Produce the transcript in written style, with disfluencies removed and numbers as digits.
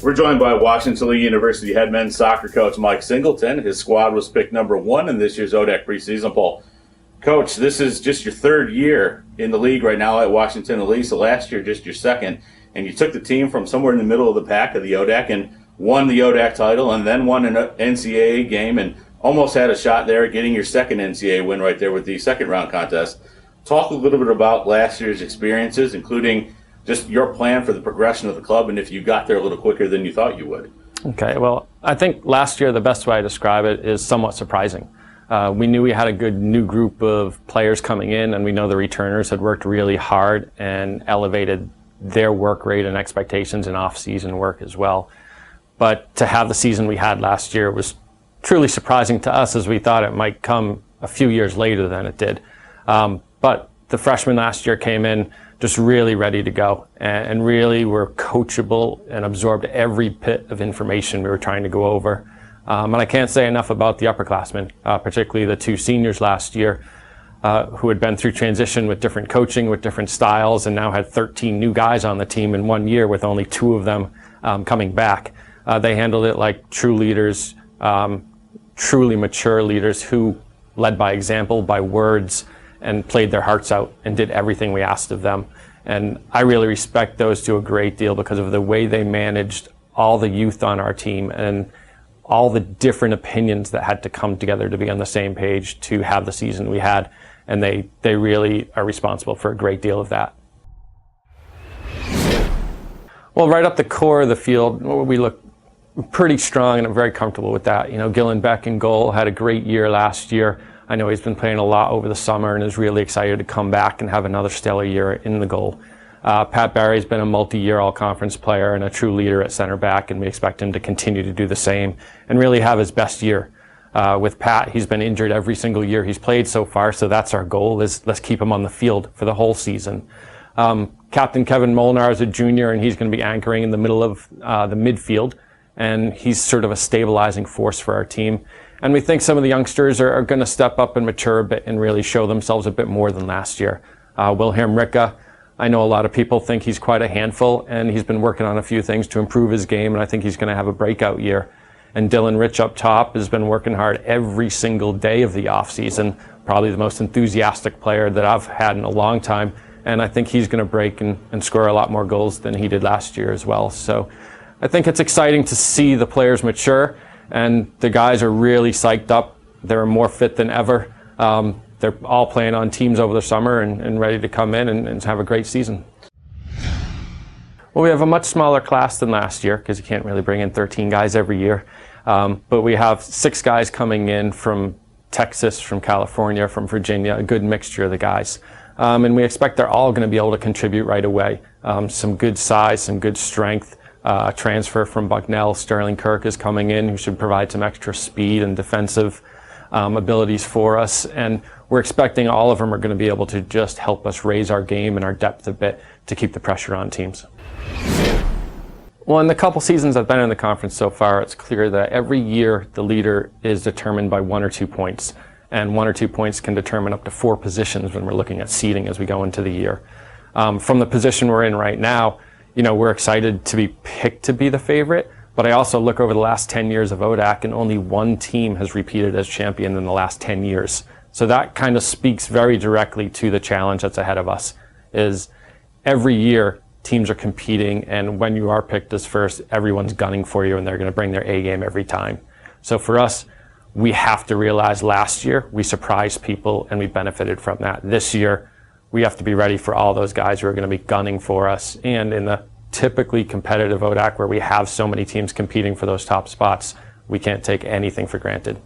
We're joined by Washington Lee University head men's soccer coach Mike Singleton. His squad was picked number 1 in this year's ODAC preseason poll. Coach, this is just your 3rd year in the league right now at Washington Lee, so last year just your 2nd, and you took the team from somewhere in the middle of the pack of the ODAC and won the ODAC title and then won an NCAA game and almost had a shot there at getting your 2nd NCAA win right there with the 2nd round contest. Talk a little bit about last year's experiences, including just your plan for the progression of the club and if you got there a little quicker than you thought you would. Okay, well, I think last year the best way I describe it is somewhat surprising. We knew we had a good new group of players coming in, and we know the returners had worked really hard and elevated their work rate and expectations in off-season work as well. But to have the season we had last year was truly surprising to us, as we thought it might come a few years later than it did. But the freshmen last year came in just really ready to go and really were coachable and absorbed every bit of information we were trying to go over. And I can't say enough about the upperclassmen, particularly the 2 seniors last year who had been through transition with different coaching, with different styles, and now had 13 new guys on the team in 1 year with only 2 of them coming back. They handled it like true leaders, truly mature leaders who led by example, by words, and played their hearts out and did everything we asked of them. And I really respect those 2 a great deal because of the way they managed all the youth on our team and all the different opinions that had to come together to be on the same page to have the season we had. And they really are responsible for a great deal of that. Well, right up the core of the field, we look pretty strong, and I'm very comfortable with that. You know, Gillen Beck in goal had a great year last year. I know he's been playing a lot over the summer and is really excited to come back and have another stellar year in the goal. Pat Barry's been a multi-year all-conference player and a true leader at center back, and we expect him to continue to do the same and really have his best year. With Pat, he's been injured every single year he's played so far, so that's our goal, is let's keep him on the field for the whole season. Captain Kevin Molnar is a junior, and he's going to be anchoring in the middle of the midfield, and he's sort of a stabilizing force for our team. And we think some of the youngsters are going to step up and mature a bit and really show themselves a bit more than last year. Wilhelm Ricka, I know a lot of people think he's quite a handful, and he's been working on a few things to improve his game, and I think he's going to have a breakout year. And Dylan Rich up top has been working hard every single day of the offseason, probably the most enthusiastic player that I've had in a long time, and I think he's going to break and score a lot more goals than he did last year as well. So I think it's exciting to see the players mature, and the guys are really psyched up. They're more fit than ever. They're all playing on teams over the summer and ready to come in and have a great season. Well, we have a much smaller class than last year because you can't really bring in 13 guys every year. But we have 6 guys coming in from Texas, from California, from Virginia, a good mixture of the guys. And we expect they're all going to be able to contribute right away. Some good size, some good strength. A transfer from Bucknell, Sterling Kirk, is coming in, who should provide some extra speed and defensive abilities for us. And we're expecting all of them are going to be able to just help us raise our game and our depth a bit to keep the pressure on teams. Well, in the couple seasons I've been in the conference so far, it's clear that every year the leader is determined by 1 or 2 points. And 1 or 2 points can determine up to 4 positions when we're looking at seeding as we go into the year. From the position we're in right now, you know, we're excited to be picked to be the favorite, but I also look over the last 10 years of ODAC, and only 1 team has repeated as champion in the last 10 years. So that kind of speaks very directly to the challenge that's ahead of us, is every year teams are competing, and when you are picked as first, everyone's gunning for you, and they're going to bring their A game every time. So for us, we have to realize last year we surprised people and we benefited from that. This year, we have to be ready for all those guys who are going to be gunning for us. And in the typically competitive ODAC where we have so many teams competing for those top spots, we can't take anything for granted.